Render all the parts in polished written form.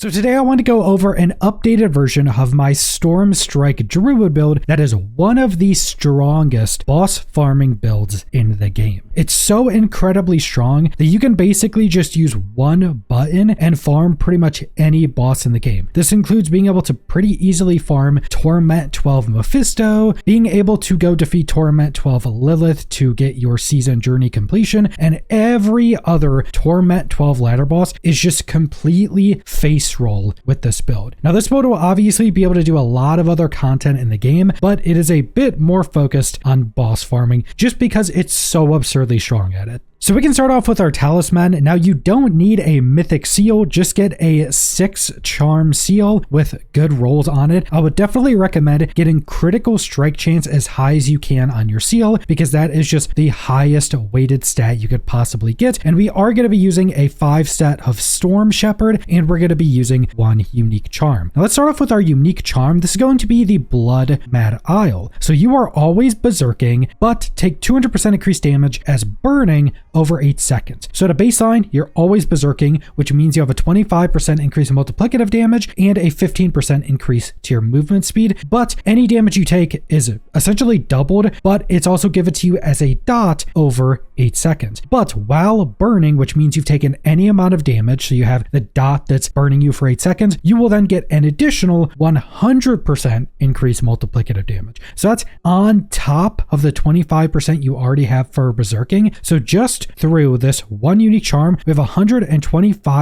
So today I want to go over an updated version of my Storm Strike Druid build that is one of the strongest boss farming builds in the game. It's so incredibly strong that you can basically just use one button and farm pretty much any boss in the game. This includes being able to pretty easily farm Torment 12 Mephisto, being able to go defeat Torment 12 Lilith to get your season journey completion, and every other Torment 12 ladder boss is just completely face roll with this build. Now this build will obviously be able to do a lot of other content in the game, but it is a bit more focused on boss farming just because it's so absurdly strong at it. So we can start off with our Talisman. Now you don't need a mythic seal, just get a 6 charm seal with good rolls on it. I would definitely recommend getting critical strike chance as high as you can on your seal because that is just the highest weighted stat you could possibly get. And we are going to be using a 5 stat of Storm Shepherd, and we're going to be using 1 unique charm. Now let's start off with our unique charm. This is going to be the Blood Mad Isle. So you are always berserking, but take 200% increased damage as burning over 8 seconds. So at a baseline, you're always berserking, which means you have a 25% increase in multiplicative damage and a 15% increase to your movement speed. But any damage you take is essentially doubled, but it's also given to you as a dot over 8 seconds. But while burning, which means you've taken any amount of damage, so you have the dot that's burning you for 8 seconds, you will then get an additional 100% increased multiplicative damage. So that's on top of the 25% you already have for berserking. So just through this 1 unique charm, we have 125%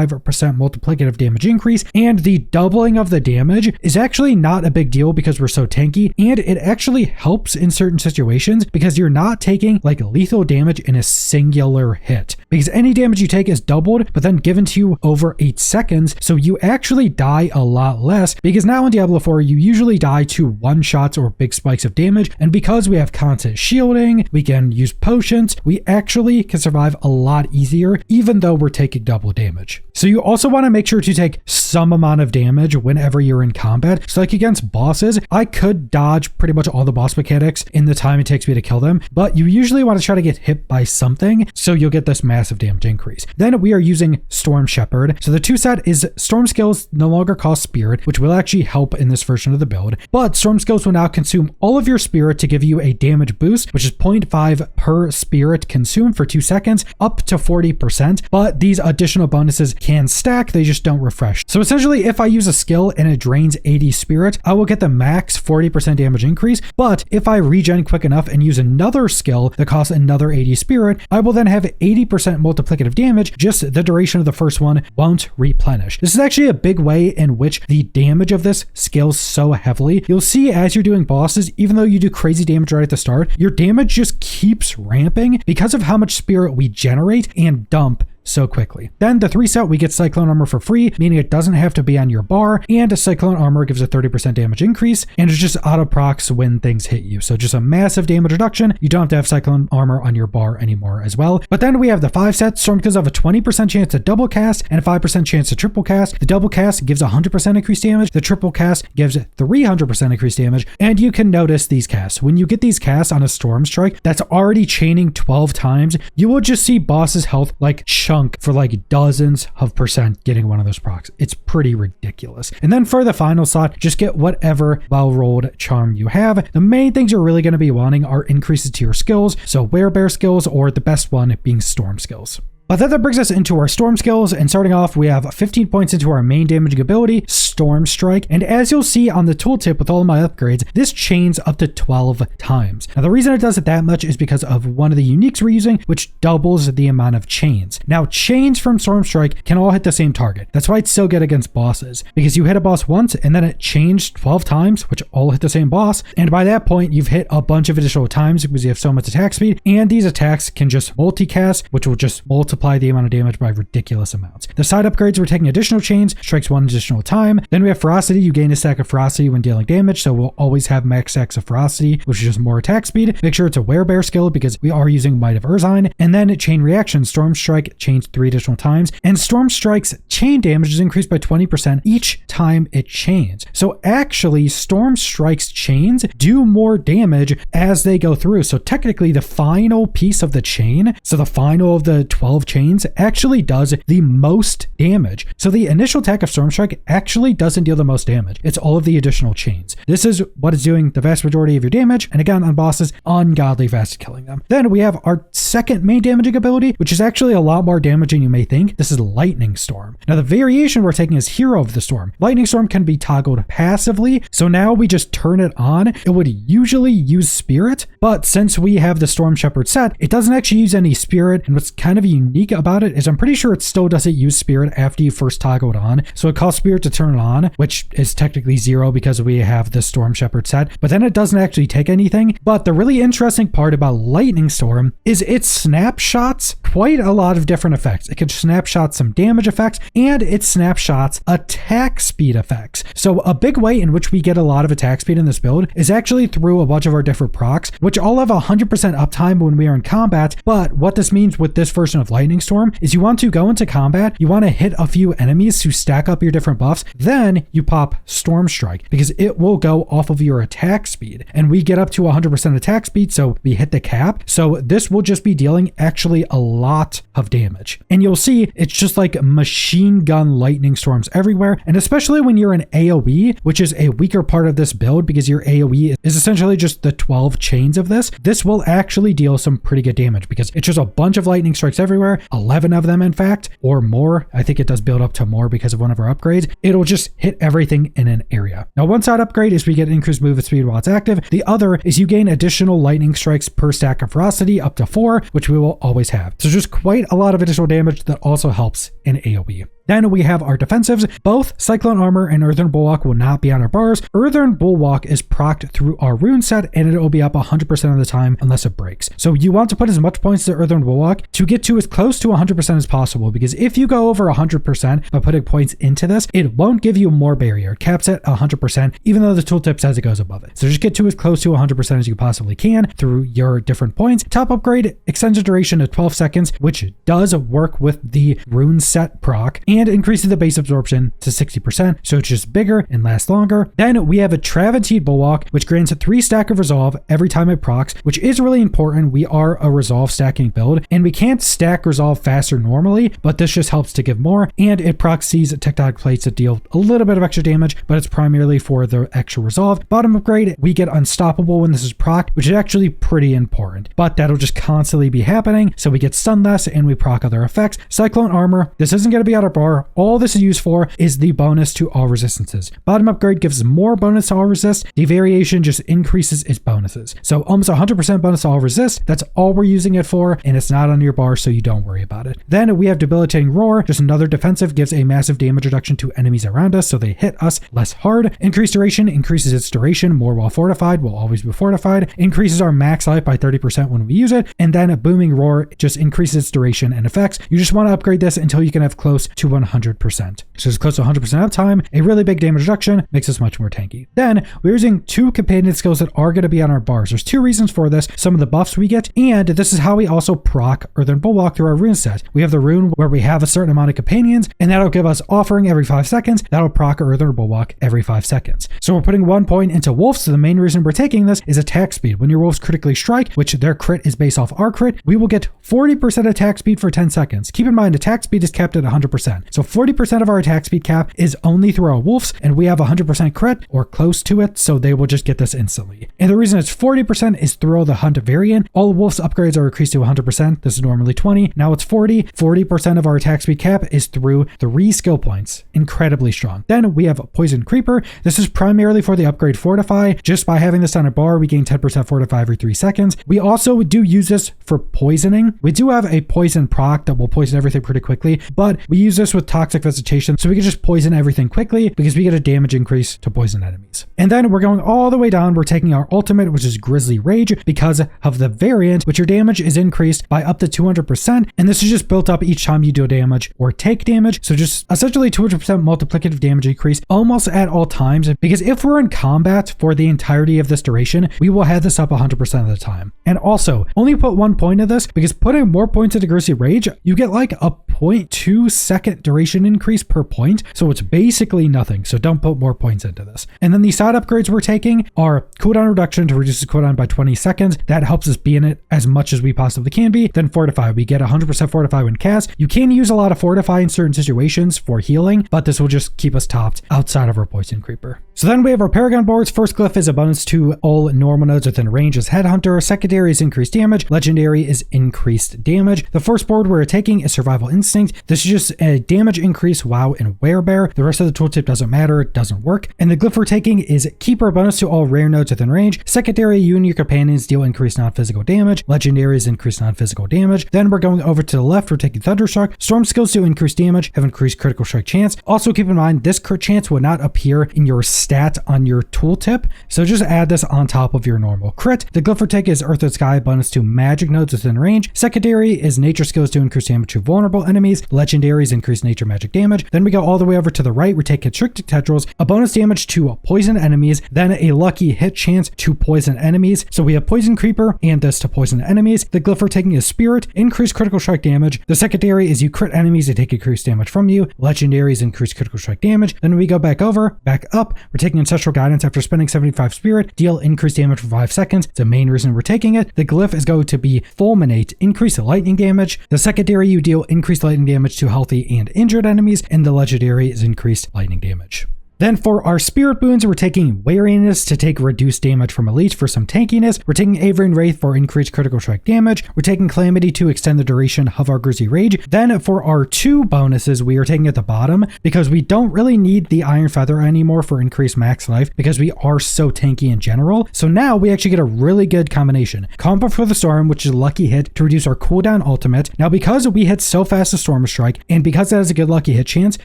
multiplicative damage increase, and the doubling of the damage is actually not a big deal because we're so tanky, and it actually helps in certain situations because you're not taking like lethal damage in a singular hit, because any damage you take is doubled but then given to you over 8 seconds, so you actually die a lot less, because now in Diablo 4 you usually die to one-shots or big spikes of damage, and because we have constant shielding, we can use potions, we actually can survive a lot easier even though we're taking double damage. So you also want to make sure to take some amount of damage whenever you're in combat. So like against bosses, I could dodge pretty much all the boss mechanics in the time it takes me to kill them, but you usually want to try to get hit by something so you'll get this massive damage increase. Then we are using Storm Shepherd. So the 2 set is Storm Skills no longer cost Spirit, which will actually help in this version of the build, but Storm Skills will now consume all of your Spirit to give you a damage boost, which is 0.5 per Spirit consumed for 2 seconds, up to 40%, but these additional bonuses can stack, they just don't refresh. So essentially, if I use a skill and it drains 80 Spirit, I will get the max 40% damage increase, but if I regen quick enough and use another skill that costs another 80 Spirit, I will then have 80% multiplicative damage, just the duration of the first one won't replenish. This is actually a big way in which the damage of this scales so heavily. You'll see as you're doing bosses, even though you do crazy damage right at the start, your damage just keeps ramping because of how much Spirit we generate and dump so quickly. Then the 3 set, we get Cyclone Armor for free, meaning it doesn't have to be on your bar, and a Cyclone Armor gives a 30% damage increase, and it's just auto procs when things hit you. So just a massive damage reduction. You don't have to have Cyclone Armor on your bar anymore as well. But then we have the 5 set. Storm Skills have a 20% chance to double cast and a 5% chance to triple cast. The double cast gives 100% increased damage. The triple cast gives 300% increased damage. And you can notice these casts. When you get these casts on a Storm Strike that's already chaining 12 times, you will just see bosses' health like chunk for like dozens of percent getting one of those procs. It's pretty ridiculous. And then for the final slot, just get whatever well-rolled charm you have. The main things you're really going to be wanting are increases to your skills, so Werebear skills, or the best one being Storm Skills. But that brings us into our Storm Skills, and starting off, we have 15 points into our main damaging ability, Storm Strike, and as you'll see on the tooltip with all of my upgrades, this chains up to 12 times. Now the reason it does it that much is because of one of the uniques we're using, which doubles the amount of chains. Now chains from Storm Strike can all hit the same target. That's why it's so good against bosses, because you hit a boss once and then it changed 12 times, which all hit the same boss, and by that point you've hit a bunch of additional times because you have so much attack speed, and these attacks can just multicast, which will just multiply the amount of damage by ridiculous amounts. The side upgrades, we're taking additional chains, strikes 1 additional time. Then we have Ferocity. You gain a stack of Ferocity when dealing damage, so we'll always have max stacks of Ferocity, which is just more attack speed. Make sure it's a Werebear skill because we are using Might of Urzine. And then Chain Reaction, Storm Strike chains 3 additional times, and Storm Strike's chain damage is increased by 20% each time it chains. So actually, Storm Strike's chains do more damage as they go through. So technically, the final piece of the chain, so the final of the 12 chains actually does the most damage. So the initial attack of Storm Strike actually doesn't deal the most damage. It's all of the additional chains. This is what is doing the vast majority of your damage, and again on bosses, ungodly fast at killing them. Then we have our second main damaging ability, which is actually a lot more damage than you may think. This is Lightning Storm. Now the variation we're taking is Hero of the Storm. Lightning Storm can be toggled passively, so now we just turn it on. It would usually use Spirit, but since we have the Storm Shepherd set, it doesn't actually use any Spirit, and what's kind of unique about it is I'm pretty sure it still doesn't use Spirit after you first toggle it on. So it costs Spirit to turn it on, which is technically 0 because we have the Storm Shepherd set, but then it doesn't actually take anything. But the really interesting part about Lightning Storm is it snapshots quite a lot of different effects. It can snapshot some damage effects, and it snapshots attack speed effects. So a big way in which we get a lot of attack speed in this build is actually through a bunch of our different procs, which all have 100% uptime when we are in combat. But what this means with this version of Lightning Storm is you want to go into combat, you want to hit a few enemies to stack up your different buffs, then you pop Storm Strike because it will go off of your attack speed, and we get up to 100% attack speed, so we hit the cap. So this will just be dealing actually a lot of damage, and you'll see it's just like machine gun lightning storms everywhere. And especially when you're in AoE, which is a weaker part of this build because your AoE is essentially just the 12 chains of this will actually deal some pretty good damage because it's just a bunch of lightning strikes everywhere, 11 of them in fact, or more. I think it does build up to more because of one of our upgrades. It'll just hit everything in an area. Now one side upgrade is we get increased movement speed while it's active. The other is you gain additional lightning strikes per stack of ferocity up to 4, which we will always have. So just quite a lot of additional damage that also helps in AoE. Then we have our defensives. Both Cyclone Armor and Earthen Bulwark will not be on our bars. Earthen Bulwark is procced through our rune set, and it will be up 100% of the time unless it breaks. So you want to put as much points to Earthen Bulwark to get to as close to 100% as possible, because if you go over 100% by putting points into this, it won't give you more barrier. It caps at 100%, even though the tooltip says it goes above it. So just get to as close to 100% as you possibly can through your different points. Top upgrade extends the duration to 12 seconds, which does work with the rune set proc, and increases the base absorption to 60%, so it's just bigger and lasts longer. Then we have a Travanteed Bulwark, which grants a 3 stack of resolve every time it procs, which is really important. We are a resolve stacking build, and we can't stack resolve faster normally, but this just helps to give more, and it procs these tectonic plates that deal a little bit of extra damage, but it's primarily for the extra resolve. Bottom upgrade, we get Unstoppable when this is proc, which is actually pretty important, but that'll just constantly be happening, so we get stun less and we proc other effects. Cyclone Armor, this isn't going to be out of bar. All this is used for is the bonus to all resistances. Bottom upgrade gives more bonus to all resist. The variation just increases its bonuses. So almost 100% bonus to all resist. That's all we're using it for, and it's not on your bar, so you don't worry about it. Then we have Debilitating Roar, just another defensive, gives a massive damage reduction to enemies around us, so they hit us less hard. Increased duration increases its duration more while fortified, will always be fortified. Increases our max life by 30% when we use it. And then a Booming Roar just increases its duration and effects. You just want to upgrade this until you can have close to 100%. So it's close to 100% uptime, a really big damage reduction, makes us much more tanky. Then we're using 2 companion skills that are going to be on our bars. There's 2 reasons for this. Some of the buffs we get, and this is how we also proc Earthen Bulwark through our rune set. We have the rune where we have a certain amount of companions, and that'll give us Offering every 5 seconds. That'll proc Earthen Bulwark every 5 seconds. So we're putting 1 point into wolves. So the main reason we're taking this is attack speed. When your wolves critically strike, which their crit is based off our crit, we will get 40% attack speed for 10 seconds. Keep in mind, attack speed is capped at 100%. So 40% of our attack speed cap is only through our wolves, and we have 100% crit or close to it, so they will just get this instantly. And the reason it's 40% is through the hunt variant. All wolves upgrades are increased to 100%. This is normally 20. Now it's 40. 40% of our attack speed cap is through 3 skill points. Incredibly strong. Then we have Poison Creeper. This is primarily for the upgrade Fortify. Just by having this on a bar, we gain 10% Fortify every 3 seconds. We also do use this for poisoning. We do have a poison proc that will poison everything pretty quickly, but we use this with Toxic Visitation, so we can just poison everything quickly because we get a damage increase to poison enemies. And then we're going all the way down. We're taking our ultimate, which is Grisly Rage, because of the variant, which your damage is increased by up to 200%, and this is just built up each time you do damage or take damage. So just essentially 200% multiplicative damage increase almost at all times, because if we're in combat for the entirety of this duration, we will have this up 100% of the time. And also, only put 1 point of this, because putting more points into Grisly Rage, you get like a 0.2 second duration increase per point, so it's basically nothing, so don't put more points into this. And then the side upgrades we're taking are cooldown reduction to reduce the cooldown by 20 seconds. That helps us be in it as much as we possibly can be. Then fortify, we get 100% fortify when cast. You can use a lot of fortify in certain situations for healing, but this will just keep us topped outside of our poison creeper. So then we have our Paragon Boards. First glyph is a bonus to all normal nodes within range as Headhunter. Secondary is increased damage. Legendary is increased damage. The first board we're taking is Survival Instinct. This is just a damage increase while in Werebear. The rest of the tooltip doesn't matter, it doesn't work. And the glyph we're taking is Keeper, bonus to all rare nodes within range. Secondary, you and your companions deal increased non-physical damage. Legendary is increased non-physical damage. Then we're going over to the left, we're taking Thunderstruck. Storm skills do increased damage, have increased critical strike chance. Also keep in mind, this crit chance will not appear in your stat on your tooltip, so just add this on top of your normal crit. The glyph we're taking is Earth and Sky, bonus to magic nodes within range. Secondary is nature skills to increase damage to vulnerable enemies. Legendary is increased nature magic damage. Then we go all the way over to the right, we take Constricted Tendrils, a bonus damage to poison enemies, then a lucky hit chance to poison enemies. So we have Poison Creeper and this to poison enemies. The glyph we're taking is Spirit, increased critical strike damage. The secondary is you crit enemies that take increased damage from you. Legendary is increased critical strike damage. Then we go back up, we're taking Ancestral Guidance after spending 75 Spirit, deal increased damage for 5 seconds. It's the main reason we're taking it. The glyph is going to be Fulminate, increased lightning damage. The secondary, you deal increased lightning damage to healthy and injured enemies, and the legendary is increased lightning damage. Then for our Spirit Boons, we're taking Wariness to take reduced damage from Elite for some tankiness. We're taking Avery Wraith for increased critical strike damage. We're taking Calamity to extend the duration of our Grisly Rage. Then for our 2 bonuses, we are taking at the bottom because we don't really need the Iron Feather anymore for increased max life because we are so tanky in general. So now we actually get a really good combination. Calm Before the Storm, which is a lucky hit to reduce our cooldown ultimate. Now because we hit so fast a Storm Strike, and because that has a good lucky hit chance,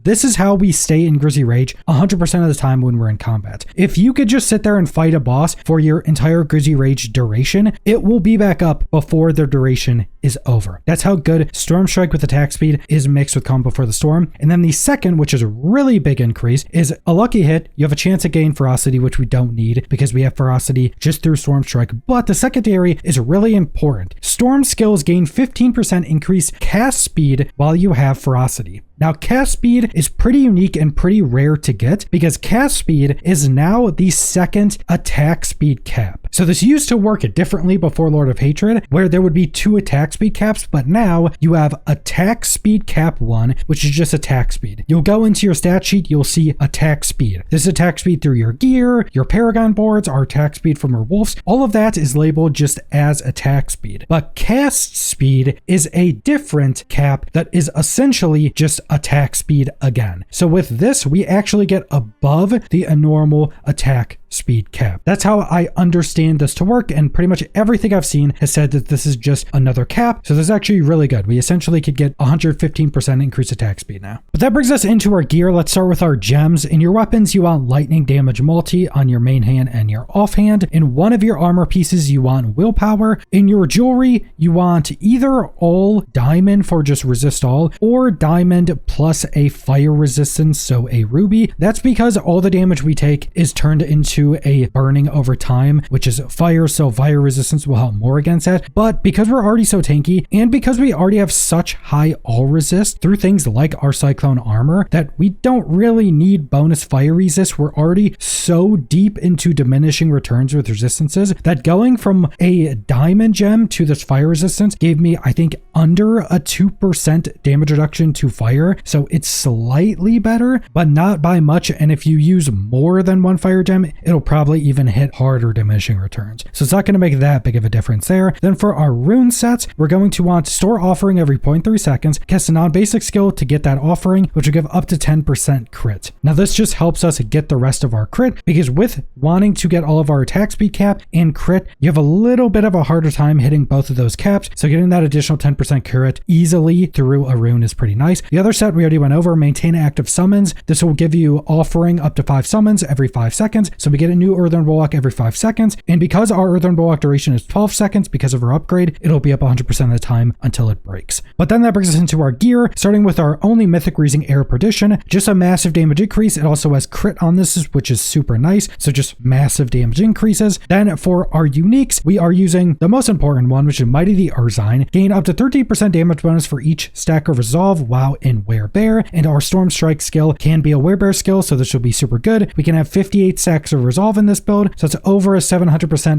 this is how we stay in Grisly Rage 100% of the time when we're in combat. If you could just sit there and fight a boss for your entire Grisly Rage duration, it will be back up before the duration is over. That's how good Storm Strike with attack speed is mixed with Calm Before the Storm. And then the second, which is a really big increase, is a lucky hit. You have a chance to gain Ferocity, which we don't need because we have Ferocity just through Storm Strike. But the secondary is really important. Storm skills gain 15% increased cast speed while you have Ferocity. Now, cast speed is pretty unique and pretty rare to get because cast speed is now the second attack speed cap. So this used to work differently before Lord of Hatred, where there would be 2 attack speed caps, but now you have attack speed cap 1, which is just attack speed. You'll go into your stat sheet, you'll see attack speed. This is attack speed through your gear, your Paragon Boards, our attack speed from our wolves. All of that is labeled just as attack speed. But cast speed is a different cap that is essentially just attack speed again. So with this, we actually get above the normal attack speed cap. That's how I understand this to work, and pretty much everything I've seen has said that this is just another cap. So this is actually really good. We essentially could get 115% increased attack speed now. But that brings us into our gear. Let's start with our gems. In your weapons, you want lightning damage multi on your main hand and your offhand. In one of your armor pieces, you want willpower. In your jewelry, you want either all diamond for just resist all, or diamond plus a fire resistance, so a ruby. That's because all the damage we take is turned into a burning over time, which is fire, so fire resistance will help more against that. But because we're already so tanky, and because we already have such high all resist through things like our cyclone armor, that we don't really need bonus fire resist. We're already so deep into diminishing returns with resistances that going from a diamond gem to this fire resistance gave me, I think, under a 2% damage reduction to fire. So it's slightly better, but not by much. And if you use more than one fire gem, it'll probably even hit harder diminishing returns. So it's not going to make that big of a difference there. Then for our rune sets, we're going to want store offering every 0.3 seconds, cast a non-basic skill to get that offering, which will give up to 10% crit. Now this just helps us get the rest of our crit, because with wanting to get all of our attack speed cap and crit, you have a little bit of a harder time hitting both of those caps. So getting that additional 10% crit easily through a rune is pretty nice. The other set we already went over, maintain active summons. This will give you offering up to 5 summons every 5 seconds. So we get a new Earthen Bulwark every 5 seconds. And because our Earthen Bulwark duration is 12 seconds because of our upgrade, it'll be up 100% of the time until it breaks. But then that brings us into our gear, starting with our only mythic Reason Air Perdition. Just a massive damage increase. It also has crit on this, which is super nice. So just massive damage increases. Then for our uniques, we are using the most important one, which is Mighty the Urzine. Gain up to 13% damage bonus for each stack of Resolve while in Werebear. And our Storm Strike skill can be a Werebear skill, so this will be super good. We can have 58 stacks of Resolve in this build, so it's over a 700%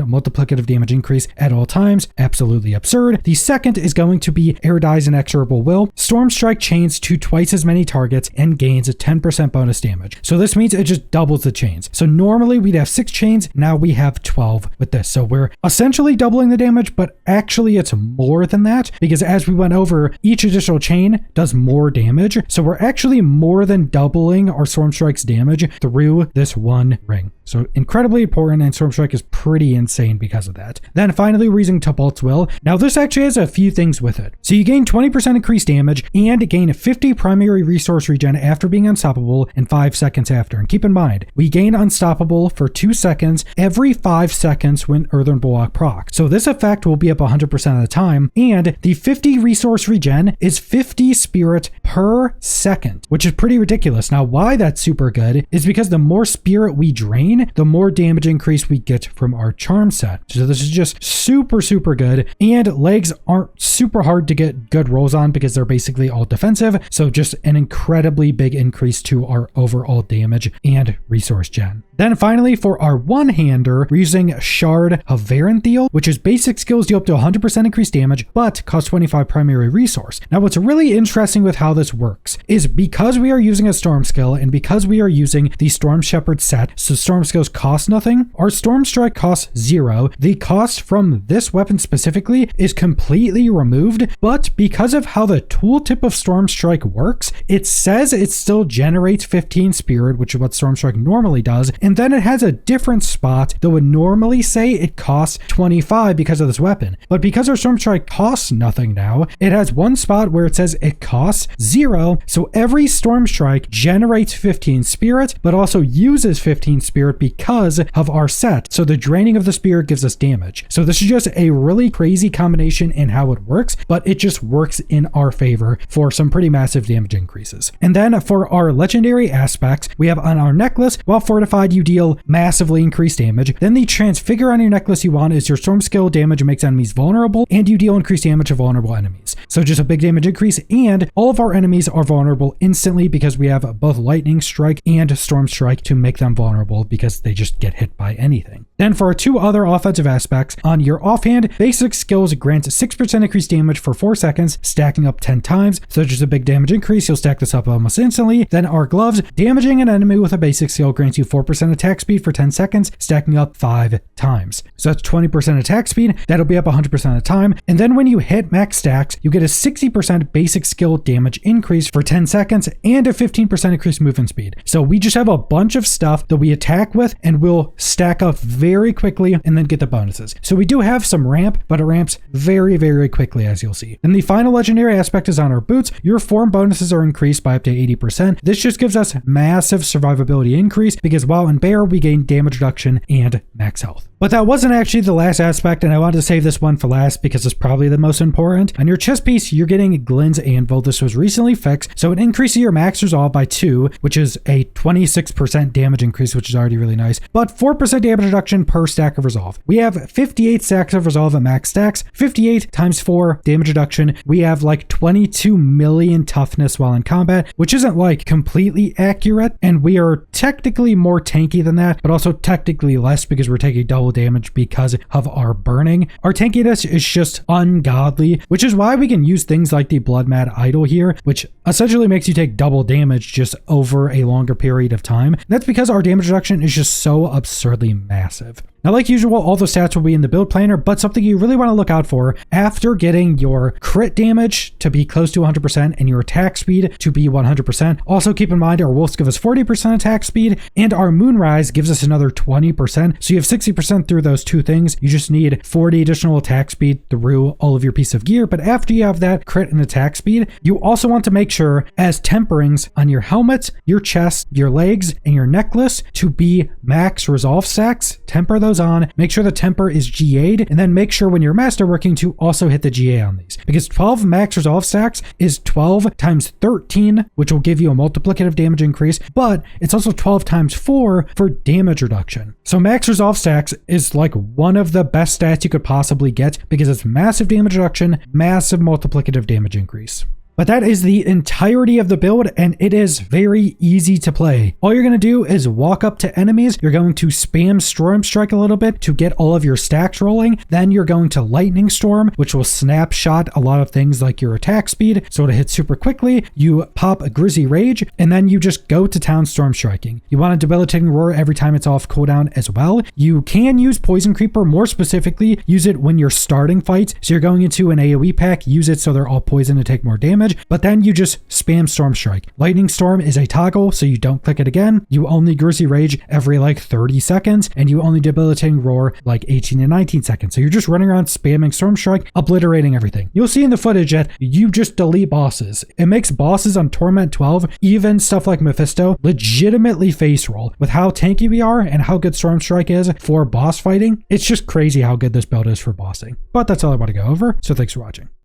multiplicative damage increase at all times. Absolutely absurd. The second is going to be Erudai's Inexorable Will. Storm Strike chains to twice as many targets and gains a 10% bonus damage. So this means it just doubles the chains. So normally we'd have 6 chains, now we have 12 with this. So we're essentially doubling the damage, but actually it's more than that, because as we went over, each additional chain does more damage. So we're actually more than doubling our Storm Strike's damage through this one ring. So incredibly important, and Storm Strike is pretty insane because of that. Then finally, we're using Tubalt's Will. Now this actually has a few things with it. So you gain 20% increased damage and gain 50 primary resource regen after being unstoppable and 5 seconds after. And keep in mind, we gain unstoppable for 2 seconds every 5 seconds when Earthen Bulwark procs. So this effect will be up 100% of the time, and the 50 resource regen is 50 spirit per second, which is pretty ridiculous. Now why that's super good is because the more spirit we drain, the more damage increase we get from our charm set. So this is just super good, and legs aren't super hard to get good rolls on because they're basically all defensive. So just an incredibly big increase to our overall damage and resource gen. Then finally, for our one-hander, we're using Shard of Varantheal, which is basic skills deal up to 100% increased damage, but cost 25 primary resource. Now what's really interesting with how this works is because we are using a Storm skill and because we are using the Storm Shepherd set, so Storm skills cost nothing, our Storm Strike costs 0. The cost from this weapon specifically is completely removed, but because of how the tooltip of Storm Strike works, it says it still generates 15 spirit, which is what Storm Strike normally does, and then it has a different spot that would normally say it costs 25 because of this weapon. But because our Storm Strike costs nothing now, it has one spot where it says it costs 0, so every Storm Strike generates 15 spirit, but also uses 15 spirit because of our set. So the draining of the spirit gives us damage. So this is just a really crazy combination in how it works, but it just works in our favor for some pretty massive damage increases. And then for our legendary aspects, we have on our necklace, while fortified, you deal massively increased damage. Then the transfigure on your necklace you want is your storm skill damage makes enemies vulnerable, and you deal increased damage to vulnerable enemies. So just a big damage increase, and all of our enemies are vulnerable instantly because we have both lightning strike and storm strike to make them vulnerable because they just get hit by anything. Then for our 2 other offensive aspects, on your offhand, basic skills grants 6% increased damage for 4 seconds, stacking up 10 times. So just a big damage increase, you'll stack this up almost instantly. Then our gloves, damaging an enemy with a basic skill grants you 4% attack speed for 10 seconds, stacking up 5 times. So that's 20% attack speed, that'll be up 100% of the time. And then when you hit max stacks, you get a 60% basic skill damage increase for 10 seconds and a 15% increased movement speed. So we just have a bunch of stuff that we attack with and will stack up very quickly and then get the bonuses. So we do have some ramp, but it ramps very quickly, as you'll see. Then the final legendary aspect is on our boots. Your form bonuses are increased by up to 80%. This just gives us massive survivability increase because while in bear, we gain damage reduction and max health. But that wasn't actually the last aspect, and I wanted to save this one for last because it's probably the most important. On your chest piece, you're getting Glenn's Anvil. This was recently fixed, so it increases your max resolve by 2, which is a 26% damage increase, which is already really nice, but 4% damage reduction per stack of resolve. We have 58 stacks of resolve at max stacks, 58 times 4 damage reduction. We have like 22 million toughness while in combat, which isn't like completely accurate, and we are technically more tanky than that, but also technically less because we're taking double damage because of our burning. Our tankiness is just ungodly, which is why we can use things like the Blood Mad Idol here, which essentially makes you take double damage just over a longer period of time. That's because our damage reduction is just so absurdly massive. Now, like usual, all the stats will be in the build planner, but something you really want to look out for after getting your crit damage to be close to 100% and your attack speed to be 100%. Also keep in mind our wolves give us 40% attack speed and our moonrise gives us another 20%. So you have 60% through those two things. You just need 40 additional attack speed through all of your piece of gear. But after you have that crit and attack speed, you also want to make sure as temperings on your helmet, your chest, your legs, and your necklace to be max resolve stacks. Temper those on. Make sure the temper is GA'd, and then make sure when you're masterworking to also hit the GA on these, because 12 max resolve stacks is 12 times 13, which will give you a multiplicative damage increase, but it's also 12 times 4 for damage reduction. So max resolve stacks is like one of the best stats you could possibly get because it's massive damage reduction, massive multiplicative damage increase. But that is the entirety of the build, and it is very easy to play. All you're going to do is walk up to enemies. You're going to spam Storm Strike a little bit to get all of your stacks rolling. Then you're going to Lightning Storm, which will snapshot a lot of things like your attack speed, so it'll hit super quickly. You pop a Grizzy Rage, and then you just go to town Storm Striking. You want a Debilitating Roar every time it's off cooldown as well. You can use Poison Creeper, more specifically, use it when you're starting fights. So you're going into an AoE pack, use it so they're all poison to take more damage. But then you just spam Storm Strike. Lightning Storm is a toggle, so you don't click it again. You only Grizzy Rage every like 30 seconds, and you only Debilitating Roar like 18 and 19 seconds. So you're just running around spamming Storm Strike, obliterating everything. You'll see in the footage that you just delete bosses. It makes bosses on Torment 12, even stuff like Mephisto, legitimately face roll. With how tanky we are and how good Storm Strike is for boss fighting, it's just crazy how good this build is for bossing. But that's all I want to go over, so thanks for watching.